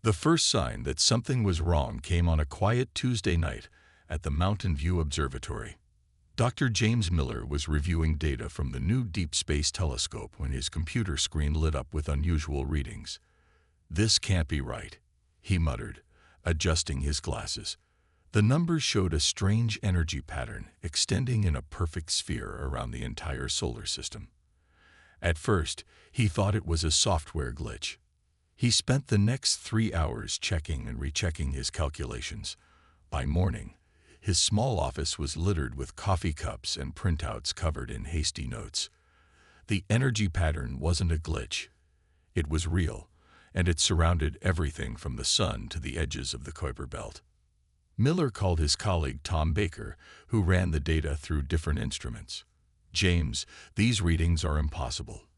The first sign that something was wrong came on a quiet Tuesday night at the Mountain View Observatory. Dr. James Miller was reviewing data from the new Deep Space Telescope when his computer screen lit up with unusual readings. "This can't be right," he muttered, adjusting his glasses. The numbers showed a strange energy pattern extending in a perfect sphere around the entire solar system. At first, he thought it was a software glitch. He spent the next 3 hours checking and rechecking his calculations. By morning, his small office was littered with coffee cups and printouts covered in hasty notes. The energy pattern wasn't a glitch. It was real, and it surrounded everything from the sun to the edges of the Kuiper Belt. Miller called his colleague Tom Baker, who ran the data through different instruments. "James, these readings are impossible.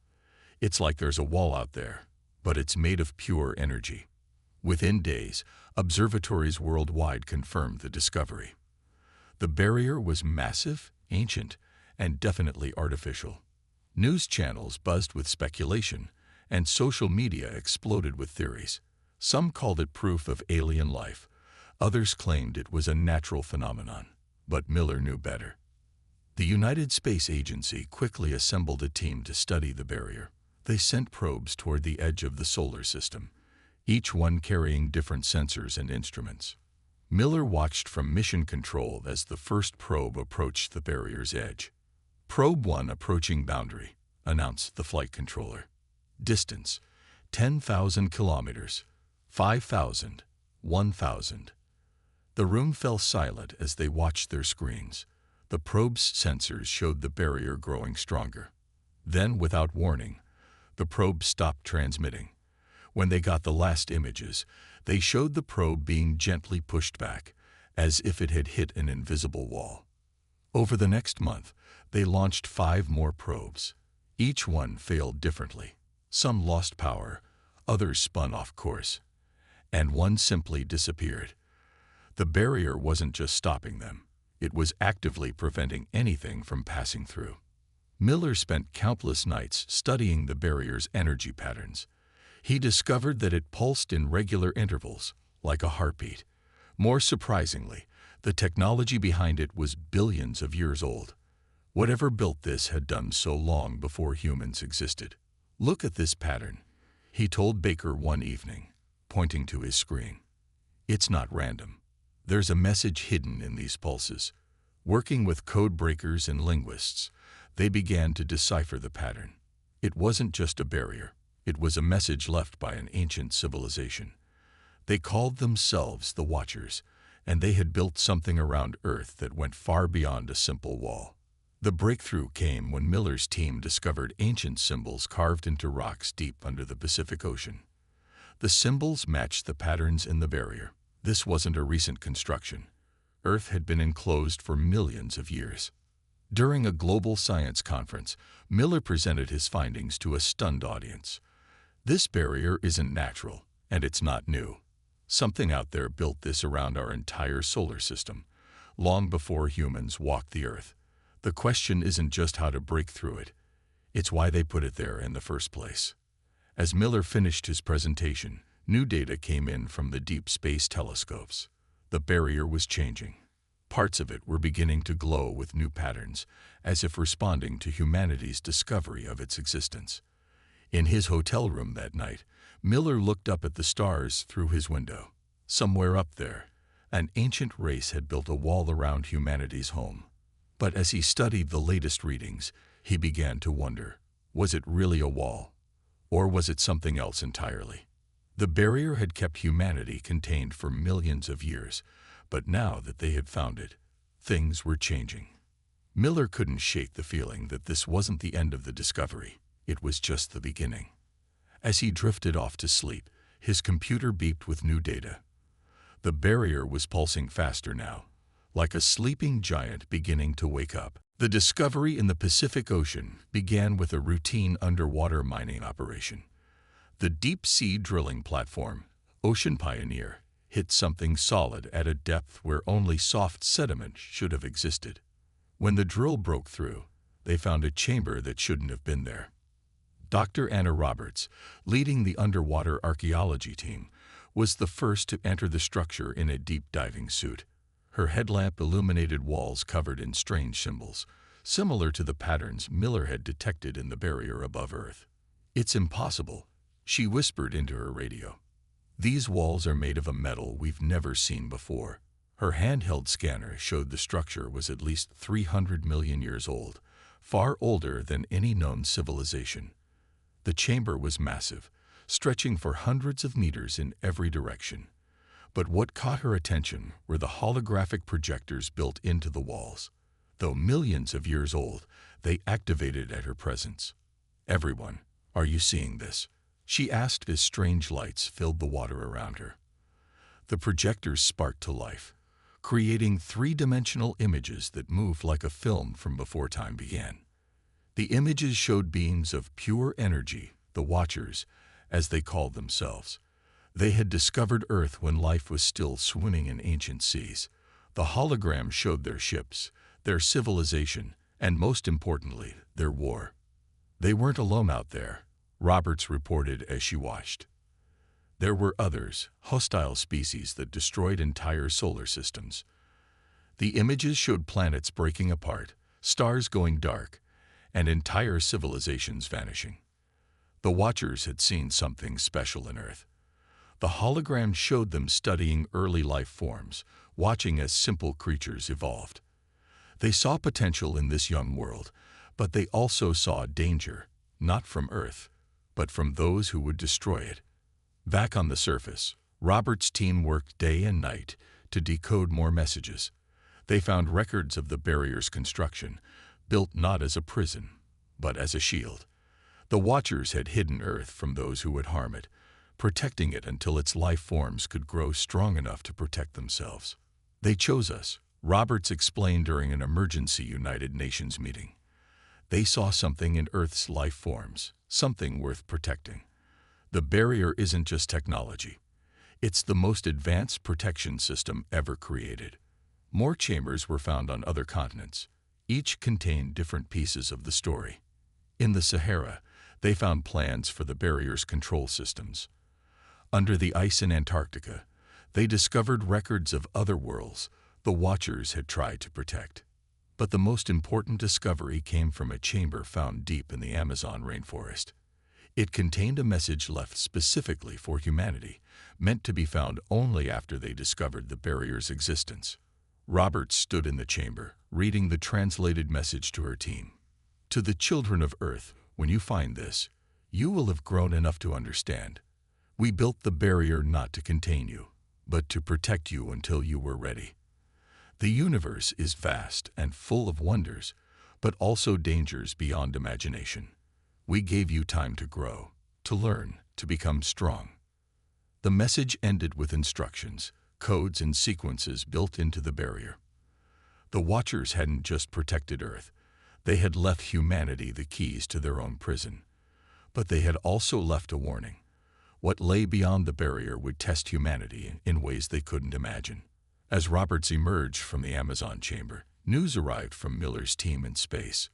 It's like there's a wall out there, but it's made of pure energy." Within days, observatories worldwide confirmed the discovery. The barrier was massive, ancient, and definitely artificial. News channels buzzed with speculation, and social media exploded with theories. Some called it proof of alien life. Others claimed it was a natural phenomenon. But Miller knew better. The United Space Agency quickly assembled a team to study the barrier. They sent probes toward the edge of the solar system, each one carrying different sensors and instruments. Miller watched from mission control as the first probe approached the barrier's edge. "Probe 1 approaching boundary," announced the flight controller. "Distance, 10,000 kilometers, 5,000, 1,000. The room fell silent as they watched their screens. The probe's sensors showed the barrier growing stronger. Then, without warning, the probe stopped transmitting. When they got the last images, they showed the probe being gently pushed back, as if it had hit an invisible wall. Over the next month, they launched 5 more probes. Each one failed differently. Some lost power, others spun off course, and one simply disappeared. The barrier wasn't just stopping them. It was actively preventing anything from passing through. Miller spent countless nights studying the barrier's energy patterns. He discovered that it pulsed in regular intervals, like a heartbeat. More surprisingly, the technology behind it was billions of years old. Whatever built this had done so long before humans existed. "Look at this pattern," he told Baker one evening, pointing to his screen. "It's not random. There's a message hidden in these pulses." Working with code breakers and linguists, they began to decipher the pattern. It wasn't just a barrier. It was a message left by an ancient civilization. They called themselves the Watchers, and they had built something around Earth that went far beyond a simple wall. The breakthrough came when Miller's team discovered ancient symbols carved into rocks deep under the Pacific Ocean. The symbols matched the patterns in the barrier. This wasn't a recent construction. Earth had been enclosed for millions of years. During a global science conference, Miller presented his findings to a stunned audience. "This barrier isn't natural, and it's not new. Something out there built this around our entire solar system, long before humans walked the Earth. The question isn't just how to break through it. It's why they put it there in the first place." As Miller finished his presentation, new data came in from the deep space telescopes. The barrier was changing. Parts of it were beginning to glow with new patterns, as if responding to humanity's discovery of its existence. In his hotel room that night, Miller looked up at the stars through his window. Somewhere up there, an ancient race had built a wall around humanity's home. But as he studied the latest readings, he began to wonder, was it really a wall? Or was it something else entirely? The barrier had kept humanity contained for millions of years, but now that they had found it, things were changing. Miller couldn't shake the feeling that this wasn't the end of the discovery. It was just the beginning. As he drifted off to sleep, his computer beeped with new data. The barrier was pulsing faster now, like a sleeping giant beginning to wake up. The discovery in the Pacific Ocean began with a routine underwater mining operation. The deep-sea drilling platform, Ocean Pioneer, hit something solid at a depth where only soft sediment should have existed. When the drill broke through, they found a chamber that shouldn't have been there. Dr. Anna Roberts, leading the underwater archaeology team, was the first to enter the structure in a deep diving suit. Her headlamp illuminated walls covered in strange symbols, similar to the patterns Miller had detected in the barrier above Earth. "It's impossible," she whispered into her radio. "These walls are made of a metal we've never seen before." Her handheld scanner showed the structure was at least 300 million years old, far older than any known civilization. The chamber was massive, stretching for hundreds of meters in every direction. But what caught her attention were the holographic projectors built into the walls. Though millions of years old, they activated at her presence. "Everyone, are you seeing this?" she asked as strange lights filled the water around her. The projectors sparked to life, creating three-dimensional images that moved like a film from before time began. The images showed beings of pure energy, the Watchers, as they called themselves. They had discovered Earth when life was still swimming in ancient seas. The holograms showed their ships, their civilization, and most importantly, their war. "They weren't alone out there," Roberts reported as she watched. "There were others, hostile species that destroyed entire solar systems." The images showed planets breaking apart, stars going dark, and entire civilizations vanishing. The Watchers had seen something special in Earth. The hologram showed them studying early life forms, watching as simple creatures evolved. They saw potential in this young world, but they also saw danger, not from Earth, but from those who would destroy it. Back on the surface, Robert's team worked day and night to decode more messages. They found records of the barrier's construction, built not as a prison, but as a shield. The Watchers had hidden Earth from those who would harm it, protecting it until its life forms could grow strong enough to protect themselves. "They chose us," Roberts explained during an emergency United Nations meeting. "They saw something in Earth's life forms, something worth protecting. The barrier isn't just technology. It's the most advanced protection system ever created." More chambers were found on other continents. Each contained different pieces of the story. In the Sahara, they found plans for the barrier's control systems. Under the ice in Antarctica, they discovered records of other worlds the Watchers had tried to protect. But the most important discovery came from a chamber found deep in the Amazon rainforest. It contained a message left specifically for humanity, meant to be found only after they discovered the barrier's existence. Roberts stood in the chamber, reading the translated message to her team. "To the children of Earth, when you find this, you will have grown enough to understand. We built the barrier not to contain you, but to protect you until you were ready. The universe is vast and full of wonders, but also dangers beyond imagination. We gave you time to grow, to learn, to become strong." The message ended with instructions, codes and sequences built into the barrier. The Watchers hadn't just protected Earth. They had left humanity the keys to their own prison. But they had also left a warning. What lay beyond the barrier would test humanity in ways they couldn't imagine. As Roberts emerged from the Amazon chamber, news arrived from Miller's team in space.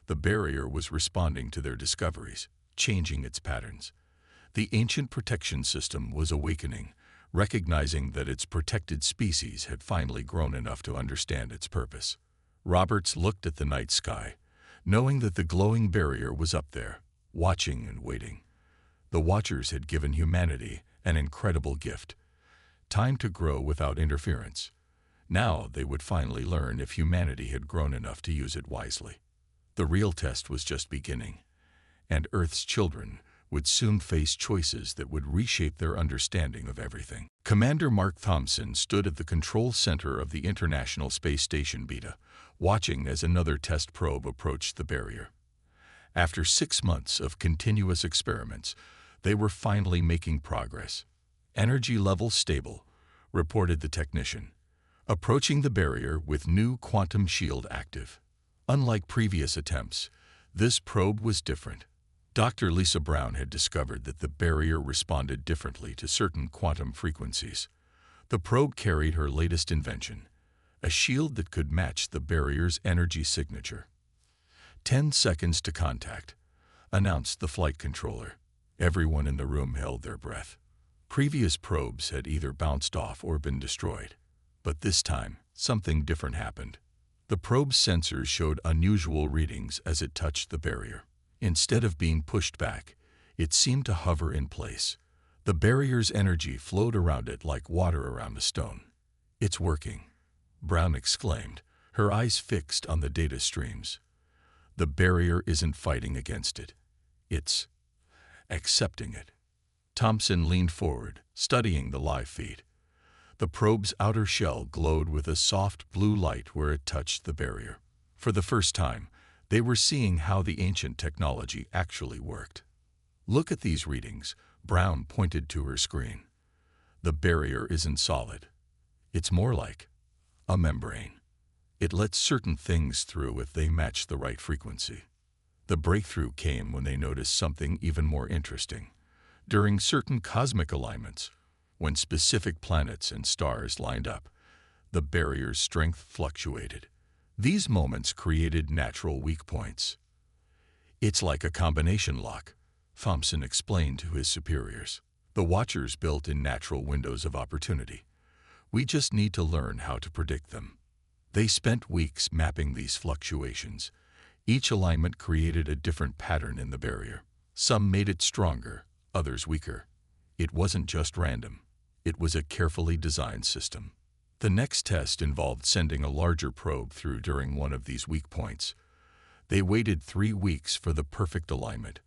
The barrier was responding to their discoveries, changing its patterns. The ancient protection system was awakening, recognizing that its protected species had finally grown enough to understand its purpose. Roberts looked at the night sky, knowing that the glowing barrier was up there, watching and waiting. The Watchers had given humanity an incredible gift: time to grow without interference. Now they would finally learn if humanity had grown enough to use it wisely. The real test was just beginning, and Earth's children would soon face choices that would reshape their understanding of everything. Commander Mark Thompson stood at the control center of the International Space Station Beta, watching as another test probe approached the barrier. After 6 months of continuous experiments, they were finally making progress. "Energy levels stable," reported the technician, approaching the barrier with new quantum shield active. Unlike previous attempts, this probe was different. Dr. Lisa Brown had discovered that the barrier responded differently to certain quantum frequencies. The probe carried her latest invention, a shield that could match the barrier's energy signature. 10 seconds to contact," announced the flight controller. Everyone in the room held their breath. Previous probes had either bounced off or been destroyed. But this time, something different happened. The probe's sensors showed unusual readings as it touched the barrier. Instead of being pushed back, it seemed to hover in place. The barrier's energy flowed around it like water around a stone. "It's working," Brown exclaimed, her eyes fixed on the data streams. "The barrier isn't fighting against it. It's accepting it." Thompson leaned forward, studying the live feed. The probe's outer shell glowed with a soft blue light where it touched the barrier. For the first time, they were seeing how the ancient technology actually worked. "Look at these readings," Brown pointed to her screen. "The barrier isn't solid. It's more like a membrane. It lets certain things through if they match the right frequency." The breakthrough came when they noticed something even more interesting. During certain cosmic alignments, when specific planets and stars lined up, the barrier's strength fluctuated. These moments created natural weak points. "It's like a combination lock," Thompson explained to his superiors. "The Watchers built in natural windows of opportunity. We just need to learn how to predict them." They spent weeks mapping these fluctuations. Each alignment created a different pattern in the barrier. Some made it stronger, others weaker. It wasn't just random. It was a carefully designed system. The next test involved sending a larger probe through during one of these weak points. They waited 3 weeks for the perfect alignment,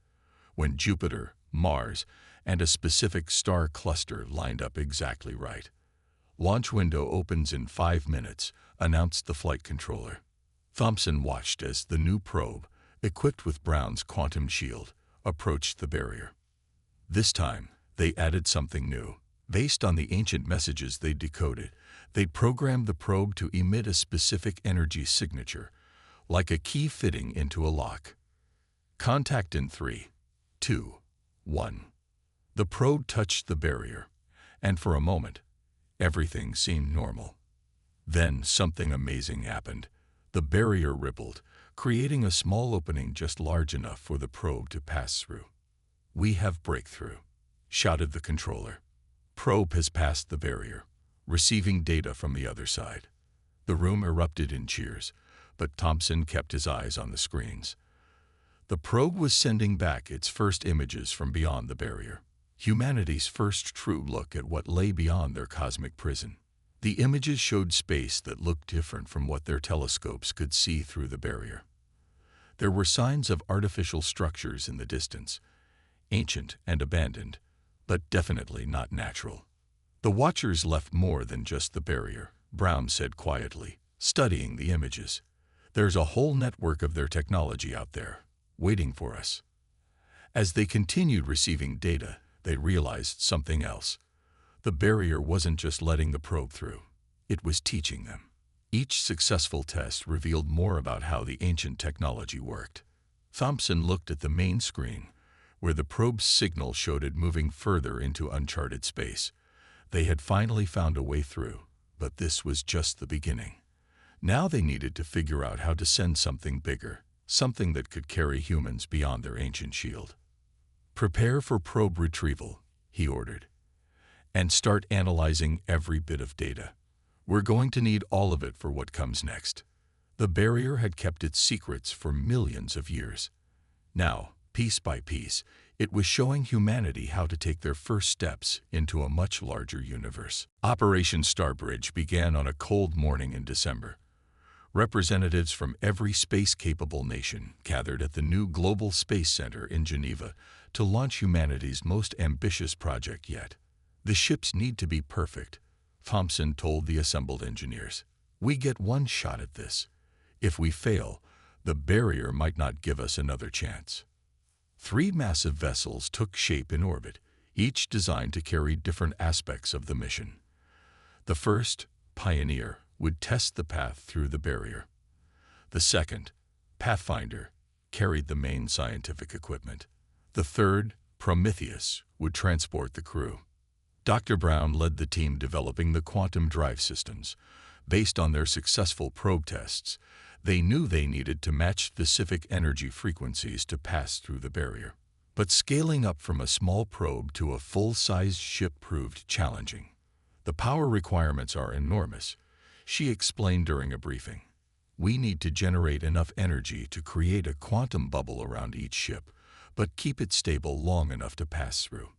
when Jupiter, Mars, and a specific star cluster lined up exactly right. "Launch window opens in 5 minutes, announced the flight controller. Thompson watched as the new probe, equipped with Brown's quantum shield, approached the barrier. This time, they added something new. Based on the ancient messages they decoded, they'd programmed the probe to emit a specific energy signature, like a key fitting into a lock. "Contact in 3, 2, 1. The probe touched the barrier, and for a moment, everything seemed normal. Then something amazing happened. The barrier rippled, creating a small opening just large enough for the probe to pass through. "We have breakthrough," shouted the controller. Probe has passed the barrier, receiving data from the other side. The room erupted in cheers, but Thompson kept his eyes on the screens. The probe was sending back its first images from beyond the barrier. Humanity's first true look at what lay beyond their cosmic prison. The images showed space that looked different from what their telescopes could see through the barrier. There were signs of artificial structures in the distance, ancient and abandoned, but definitely not natural. "The Watchers left more than just the barrier," Brown said quietly, studying the images. "There's a whole network of their technology out there, waiting for us." As they continued receiving data, they realized something else. The barrier wasn't just letting the probe through. It was teaching them. Each successful test revealed more about how the ancient technology worked. Thompson looked at the main screen, where the probe's signal showed it moving further into uncharted space. They had finally found a way through, but this was just the beginning. Now they needed to figure out how to send something bigger, something that could carry humans beyond their ancient shield. "Prepare for probe retrieval," he ordered, "and start analyzing every bit of data. We're going to need all of it for what comes next." The barrier had kept its secrets for millions of years. Now, piece by piece, it was showing humanity how to take their first steps into a much larger universe. Operation Starbridge began on a cold morning in December. Representatives from every space-capable nation gathered at the new Global Space Center in Geneva to launch humanity's most ambitious project yet. "The ships need to be perfect," Thompson told the assembled engineers. "We get one shot at this. If we fail, the barrier might not give us another chance." 3 massive vessels took shape in orbit, each designed to carry different aspects of the mission. The first, Pioneer, would test the path through the barrier. The second, Pathfinder, carried the main scientific equipment. The third, Prometheus, would transport the crew. Dr. Brown led the team developing the quantum drive systems. Based on their successful probe tests, they knew they needed to match specific energy frequencies to pass through the barrier. But scaling up from a small probe to a full-sized ship proved challenging. The power requirements are enormous, she explained during a briefing. We need to generate enough energy to create a quantum bubble around each ship, but keep it stable long enough to pass through.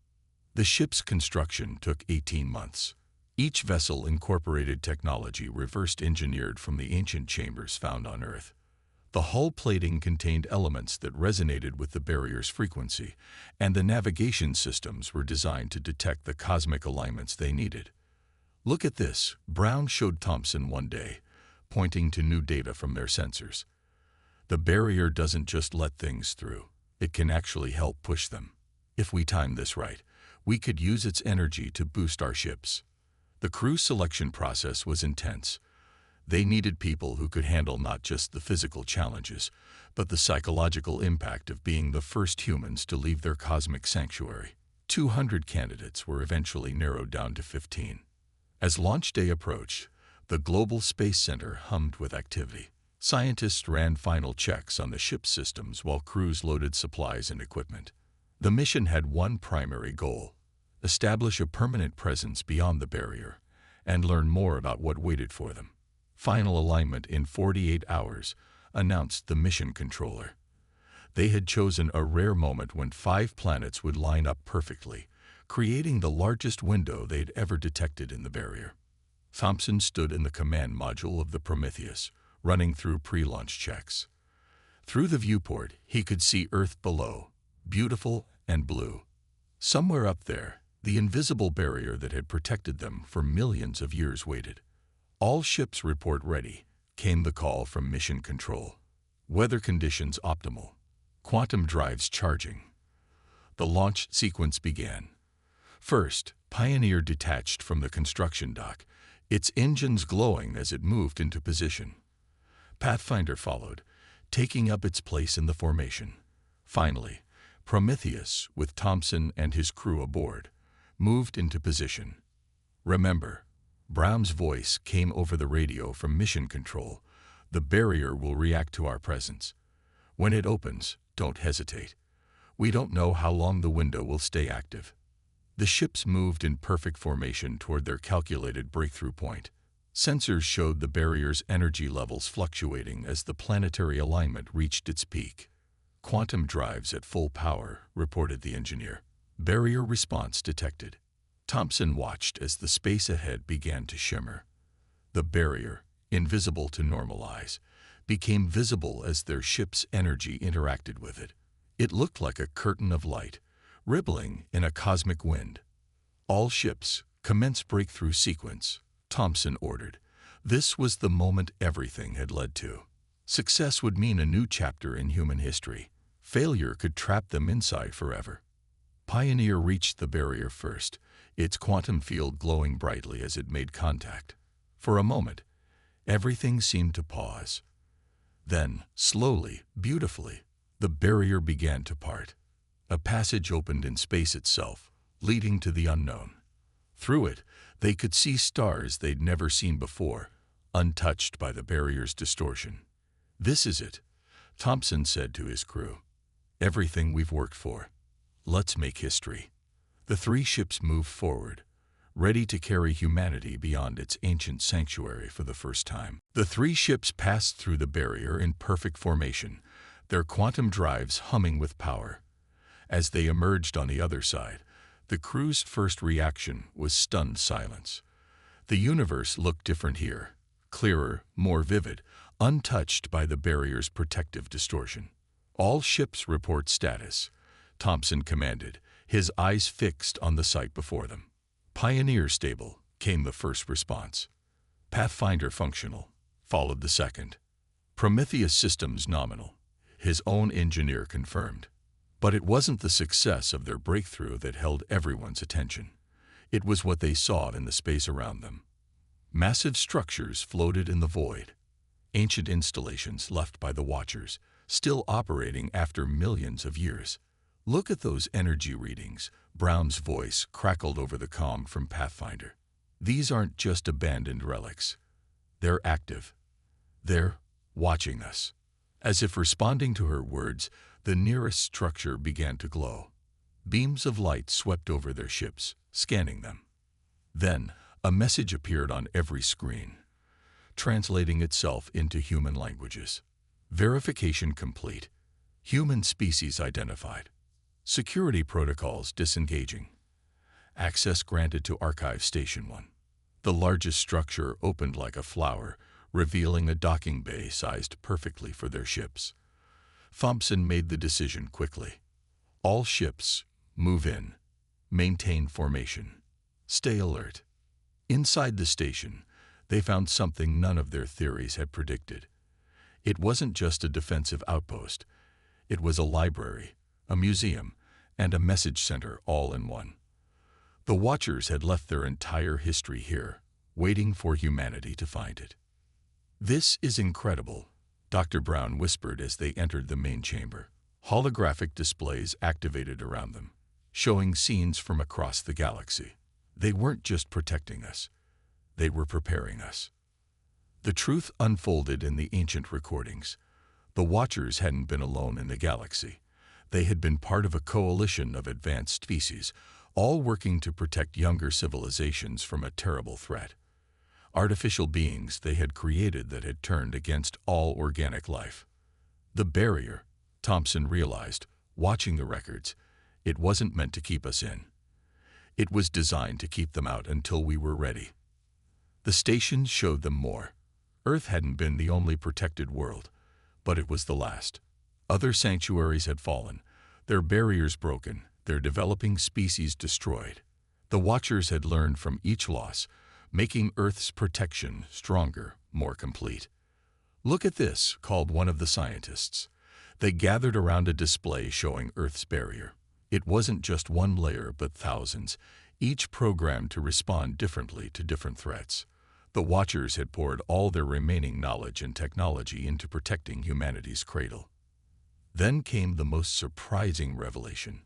The ship's construction took 18 months. Each vessel incorporated technology reversed engineered from the ancient chambers found on Earth. The hull plating contained elements that resonated with the barrier's frequency, and the navigation systems were designed to detect the cosmic alignments they needed. "Look at this," Brown showed Thompson one day, pointing to new data from their sensors. "The barrier doesn't just let things through, it can actually help push them. If we time this right, we could use its energy to boost our ships." The crew selection process was intense. They needed people who could handle not just the physical challenges, but the psychological impact of being the first humans to leave their cosmic sanctuary. 200 candidates were eventually narrowed down to 15. As launch day approached, the Global Space Center hummed with activity. Scientists ran final checks on the ship's systems while crews loaded supplies and equipment. The mission had one primary goal: establish a permanent presence beyond the barrier and learn more about what waited for them. "Final alignment in 48 hours, announced the mission controller. They had chosen a rare moment when 5 planets would line up perfectly, creating the largest window they'd ever detected in the barrier. Thompson stood in the command module of the Prometheus, running through pre-launch checks. Through the viewport, he could see Earth below, beautiful and blue. Somewhere up there, the invisible barrier that had protected them for millions of years waited. "All ships report ready," came the call from Mission Control. "Weather conditions optimal. Quantum drives charging." The launch sequence began. First, Pioneer detached from the construction dock, its engines glowing as it moved into position. Pathfinder followed, taking up its place in the formation. Finally, Prometheus, with Thompson and his crew aboard, moved into position. "Remember," Brown's voice came over the radio from Mission Control, "the barrier will react to our presence. When it opens, don't hesitate. We don't know how long the window will stay active." The ships moved in perfect formation toward their calculated breakthrough point. Sensors showed the barrier's energy levels fluctuating as the planetary alignment reached its peak. "Quantum drives at full power," reported the engineer. "Barrier response detected." Thompson watched as the space ahead began to shimmer. The barrier, invisible to normal eyes, became visible as their ship's energy interacted with it. It looked like a curtain of light, rippling in a cosmic wind. "All ships, commence breakthrough sequence," Thompson ordered. This was the moment everything had led to. Success would mean a new chapter in human history. Failure could trap them inside forever. Pioneer reached the barrier first, its quantum field glowing brightly as it made contact. For a moment, everything seemed to pause. Then, slowly, beautifully, the barrier began to part. A passage opened in space itself, leading to the unknown. Through it, they could see stars they'd never seen before, untouched by the barrier's distortion. "This is it," Thompson said to his crew. "Everything we've worked for. Let's make history." The 3 ships moved forward, ready to carry humanity beyond its ancient sanctuary for the first time. The 3 ships passed through the barrier in perfect formation, their quantum drives humming with power. As they emerged on the other side, the crew's first reaction was stunned silence. The universe looked different here, clearer, more vivid, untouched by the barrier's protective distortion. "All ships report status," Thompson commanded, his eyes fixed on the sight before them. "Pioneer stable," came the first response. "Pathfinder functional," followed the second. "Prometheus systems nominal," his own engineer confirmed. But it wasn't the success of their breakthrough that held everyone's attention. It was what they saw in the space around them. Massive structures floated in the void. Ancient installations left by the Watchers, still operating after millions of years. "Look at those energy readings," Brown's voice crackled over the comm from Pathfinder. "These aren't just abandoned relics. They're active. They're watching us." As if responding to her words, The nearest structure began to glow. Beams of light swept over their ships, scanning them. Then, a message appeared on every screen, translating itself into human languages. Verification complete. Human species identified. Security protocols disengaging. Access granted to Archive Station 1. The largest structure opened like a flower, revealing a docking bay sized perfectly for their ships. Thompson made the decision quickly. All ships, move in. Maintain formation. Stay alert. Inside the station, they found something none of their theories had predicted. It wasn't just a defensive outpost. It was a library, a museum, and a message center all in one. The Watchers had left their entire history here, waiting for humanity to find it. "This is incredible," Dr. Brown whispered as they entered the main chamber. Holographic displays activated around them, showing scenes from across the galaxy. They weren't just protecting us. They were preparing us. The truth unfolded in the ancient recordings. The Watchers hadn't been alone in the galaxy. They had been part of a coalition of advanced species, all working to protect younger civilizations from a terrible threat. Artificial beings they had created that had turned against all organic life. The barrier, Thompson realized, watching the records, it wasn't meant to keep us in. It was designed to keep them out until we were ready. The stations showed them more. Earth hadn't been the only protected world, but it was the last. Other sanctuaries had fallen, their barriers broken, their developing species destroyed. The Watchers had learned from each loss, making Earth's protection stronger, more complete. "Look at this," called one of the scientists. They gathered around a display showing Earth's barrier. It wasn't just one layer, but thousands, each programmed to respond differently to different threats. The Watchers had poured all their remaining knowledge and technology into protecting humanity's cradle. Then came the most surprising revelation.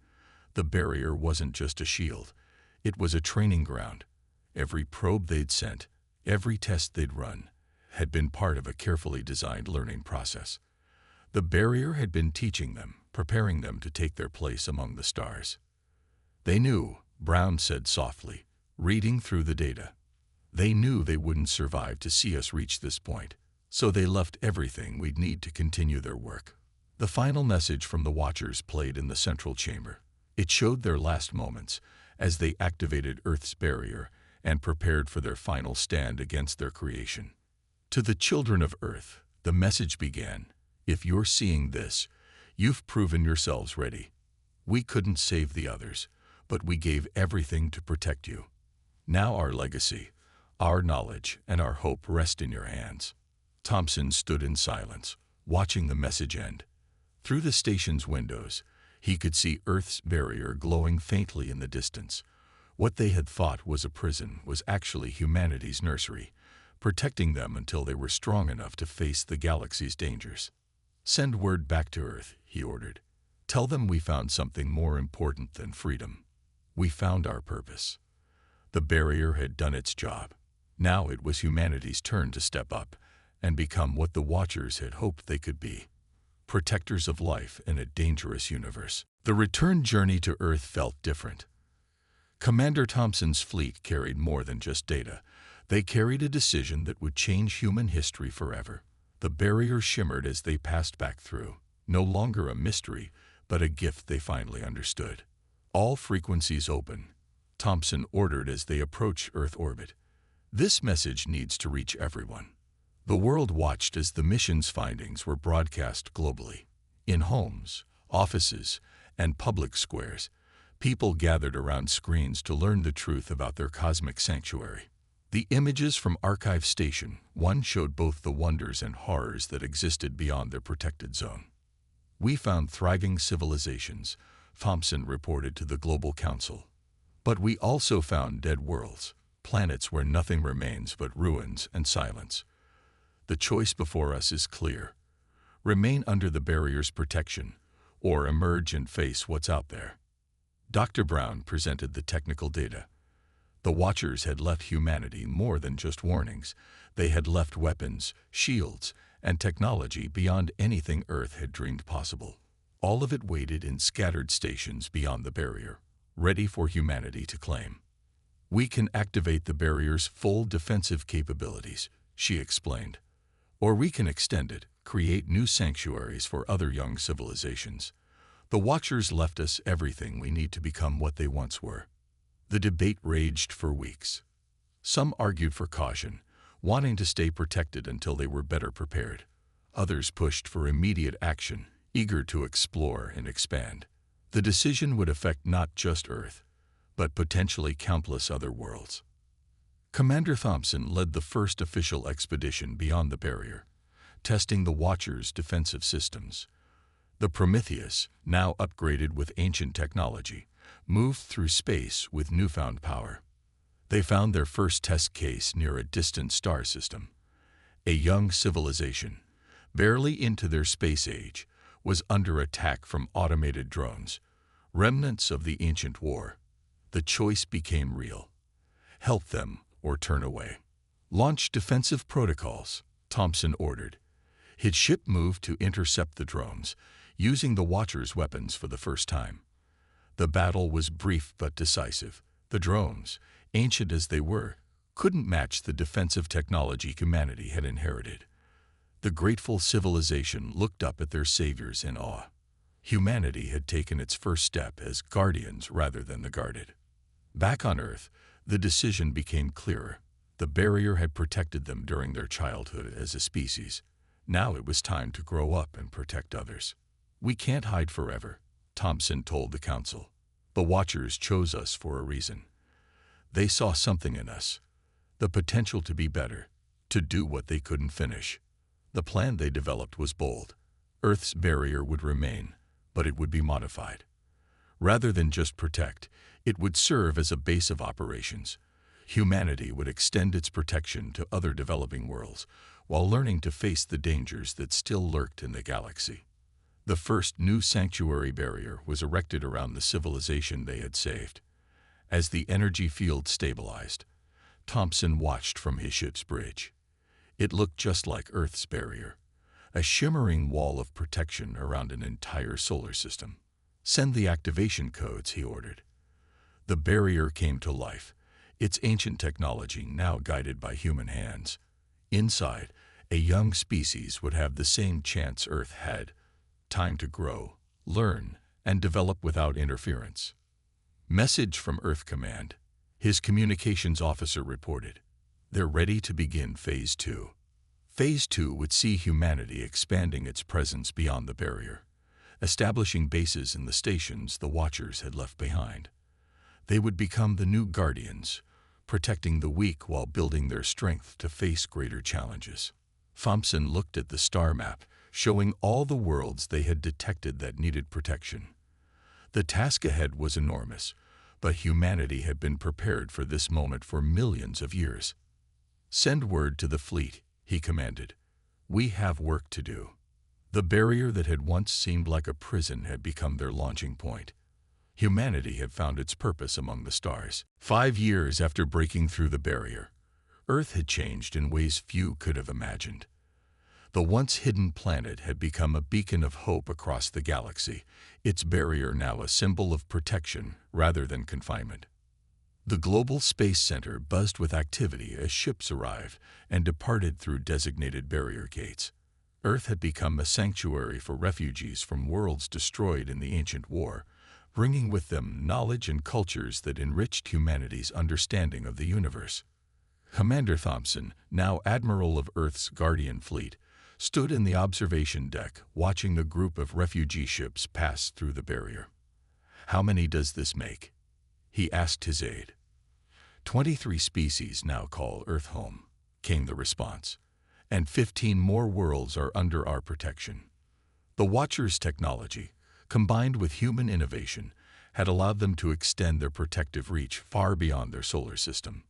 The barrier wasn't just a shield. It was a training ground. Every probe they'd sent, every test they'd run, had been part of a carefully designed learning process. The barrier had been teaching them, preparing them to take their place among the stars. "They knew," Brown said softly, reading through the data. "They knew they wouldn't survive to see us reach this point, so they left everything we'd need to continue their work." The final message from the Watchers played in the central chamber. It showed their last moments as they activated Earth's barrier and prepared for their final stand against their creation. To the children of Earth, the message began, "If you're seeing this, you've proven yourselves ready. We couldn't save the others, but we gave everything to protect you. Now our legacy, our knowledge, and our hope rest in your hands." Thompson stood in silence, watching the message end. Through the station's windows, he could see Earth's barrier glowing faintly in the distance. What they had thought was a prison was actually humanity's nursery, protecting them until they were strong enough to face the galaxy's dangers. "Send word back to Earth," he ordered. "Tell them we found something more important than freedom. We found our purpose." The barrier had done its job. Now it was humanity's turn to step up and become what the Watchers had hoped they could be: protectors of life in a dangerous universe. The return journey to Earth felt different. Commander Thompson's fleet carried more than just data. They carried a decision that would change human history forever. The barrier shimmered as they passed back through, no longer a mystery, but a gift they finally understood. "All frequencies open," Thompson ordered as they approached Earth orbit. "This message needs to reach everyone." The world watched as the mission's findings were broadcast globally. In homes, offices, and public squares, people gathered around screens to learn the truth about their cosmic sanctuary. The images from Archive Station 1 showed both the wonders and horrors that existed beyond their protected zone. "We found thriving civilizations," Thompson reported to the Global Council. "But we also found dead worlds, planets where nothing remains but ruins and silence. The choice before us is clear: remain under the barrier's protection, or emerge and face what's out there." Dr. Brown presented the technical data. The Watchers had left humanity more than just warnings. They had left weapons, shields, and technology beyond anything Earth had dreamed possible. All of it waited in scattered stations beyond the barrier, ready for humanity to claim. "We can activate the barrier's full defensive capabilities," she explained. "Or we can extend it, create new sanctuaries for other young civilizations. The Watchers left us everything we need to become what they once were." The debate raged for weeks. Some argued for caution, wanting to stay protected until they were better prepared. Others pushed for immediate action, eager to explore and expand. The decision would affect not just Earth, but potentially countless other worlds. Commander Thompson led the first official expedition beyond the barrier, testing the Watchers' defensive systems. The Prometheus, now upgraded with ancient technology, moved through space with newfound power. They found their first test case near a distant star system. A young civilization, barely into their space age, was under attack from automated drones, remnants of the ancient war. The choice became real: help them or turn away. "Launch defensive protocols," Thompson ordered. His ship moved to intercept the drones, using the Watchers' weapons for the first time. The battle was brief but decisive. The drones, ancient as they were, couldn't match the defensive technology humanity had inherited. The grateful civilization looked up at their saviors in awe. Humanity had taken its first step as guardians rather than the guarded. Back on Earth, the decision became clearer. The barrier had protected them during their childhood as a species. Now it was time to grow up and protect others. "We can't hide forever," Thompson told the Council. "The Watchers chose us for a reason. They saw something in us, the potential to be better, to do what they couldn't finish." The plan they developed was bold. Earth's barrier would remain, but it would be modified. Rather than just protect, it would serve as a base of operations. Humanity would extend its protection to other developing worlds, while learning to face the dangers that still lurked in the galaxy. The first new sanctuary barrier was erected around the civilization they had saved. As the energy field stabilized, Thompson watched from his ship's bridge. It looked just like Earth's barrier, a shimmering wall of protection around an entire solar system. "Send the activation codes," he ordered. The barrier came to life, its ancient technology now guided by human hands. Inside, a young species would have the same chance Earth had: time to grow, learn, and develop without interference. "Message from Earth Command," his communications officer reported. "They're ready to begin Phase 2. Phase 2 would see humanity expanding its presence beyond the barrier, establishing bases in the stations the Watchers had left behind. They would become the new guardians, protecting the weak while building their strength to face greater challenges." Thompson looked at the star map, showing all the worlds they had detected that needed protection. The task ahead was enormous, but humanity had been prepared for this moment for millions of years. "Send word to the fleet," he commanded. "We have work to do." The barrier that had once seemed like a prison had become their launching point. Humanity had found its purpose among the stars. 5 years after breaking through the barrier, Earth had changed in ways few could have imagined. The once hidden planet had become a beacon of hope across the galaxy, its barrier now a symbol of protection rather than confinement. The Global Space Center buzzed with activity as ships arrived and departed through designated barrier gates. Earth had become a sanctuary for refugees from worlds destroyed in the ancient war, bringing with them knowledge and cultures that enriched humanity's understanding of the universe. Commander Thompson, now Admiral of Earth's Guardian Fleet, stood in the observation deck watching the group of refugee ships pass through the barrier. "How many does this make?" he asked his aide. 23 species now call Earth home," came the response, "and 15 more worlds are under our protection." The Watchers' technology, combined with human innovation, had allowed them to extend their protective reach far beyond their solar system.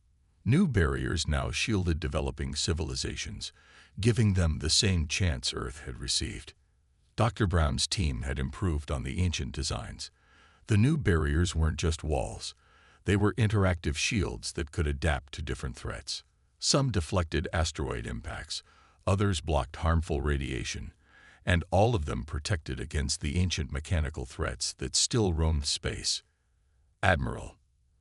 New barriers now shielded developing civilizations, giving them the same chance Earth had received. Dr. Brown's team had improved on the ancient designs. The new barriers weren't just walls. They were interactive shields that could adapt to different threats. Some deflected asteroid impacts, others blocked harmful radiation, and all of them protected against the ancient mechanical threats that still roamed space. "Admiral,"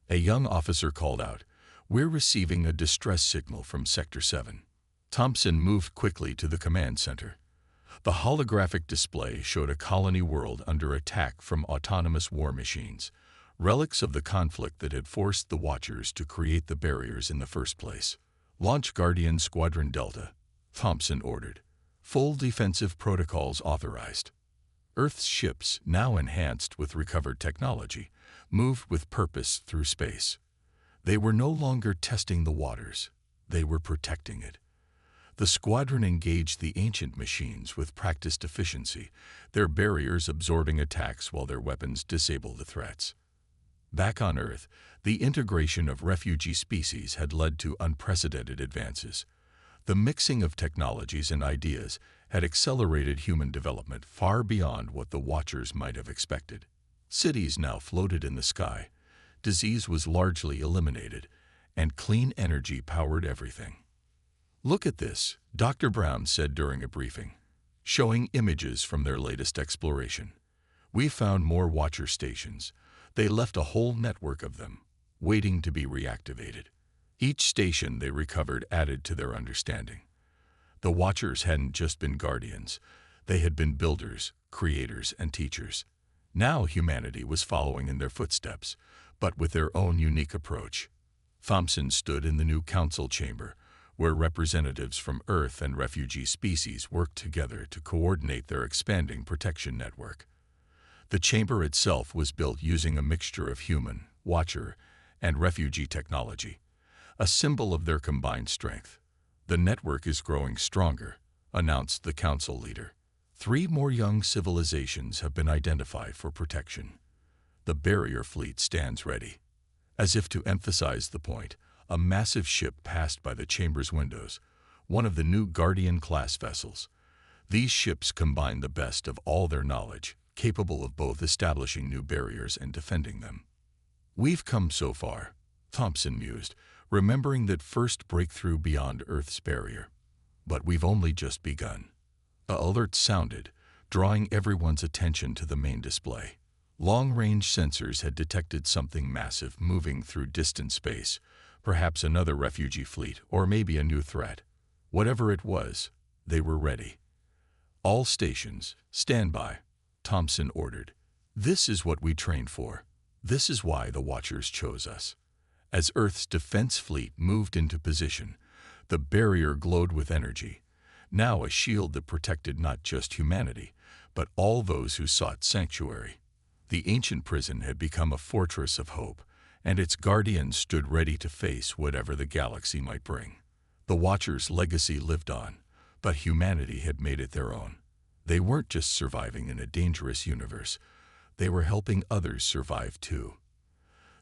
a young officer called out, "we're receiving a distress signal from Sector 7. Thompson moved quickly to the command center. The holographic display showed a colony world under attack from autonomous war machines, relics of the conflict that had forced the Watchers to create the barriers in the first place. "Launch Guardian Squadron Delta," Thompson ordered. "Full defensive protocols authorized." Earth's ships, now enhanced with recovered technology, moved with purpose through space. They were no longer testing the waters. They were protecting it. The squadron engaged the ancient machines with practiced efficiency, their barriers absorbing attacks while their weapons disabled the threats. Back on Earth, the integration of refugee species had led to unprecedented advances. The mixing of technologies and ideas had accelerated human development far beyond what the Watchers might have expected. Cities now floated in the sky, disease was largely eliminated, and clean energy powered everything. "Look at this," Dr. Brown said during a briefing, showing images from their latest exploration. "We found more Watcher stations. They left a whole network of them, waiting to be reactivated." Each station they recovered added to their understanding. The Watchers hadn't just been guardians. They had been builders, creators, and teachers. Now humanity was following in their footsteps, but with their own unique approach. Thompson stood in the new council chamber, where representatives from Earth and refugee species worked together to coordinate their expanding protection network. The chamber itself was built using a mixture of human, Watcher, and refugee technology, a symbol of their combined strength. "The network is growing stronger," announced the council leader. 3 more young civilizations have been identified for protection. The barrier fleet stands ready. As if to emphasize the point, a massive ship passed by the chamber's windows, one of the new Guardian-class vessels. These ships combine the best of all their knowledge, capable of both establishing new barriers and defending them. "We've come so far," Thompson mused, remembering that first breakthrough beyond Earth's barrier. "But we've only just begun." A alert sounded, drawing everyone's attention to the main display. Long-range sensors had detected something massive moving through distant space, perhaps another refugee fleet or maybe a new threat. Whatever it was, they were ready. "All stations, stand by," Thompson ordered. "This is what we trained for. This is why the Watchers chose us." As Earth's defense fleet moved into position, the barrier glowed with energy, now a shield that protected not just humanity, but all those who sought sanctuary. The ancient prison had become a fortress of hope, and its guardians stood ready to face whatever the galaxy might bring. The Watchers' legacy lived on, but humanity had made it their own. They weren't just surviving in a dangerous universe, they were helping others survive too.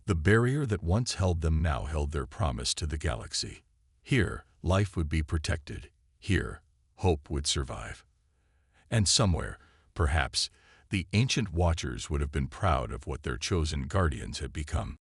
The barrier that once held them now held their promise to the galaxy. Here, life would be protected. Here, hope would survive. And somewhere, perhaps, the ancient Watchers would have been proud of what their chosen guardians had become.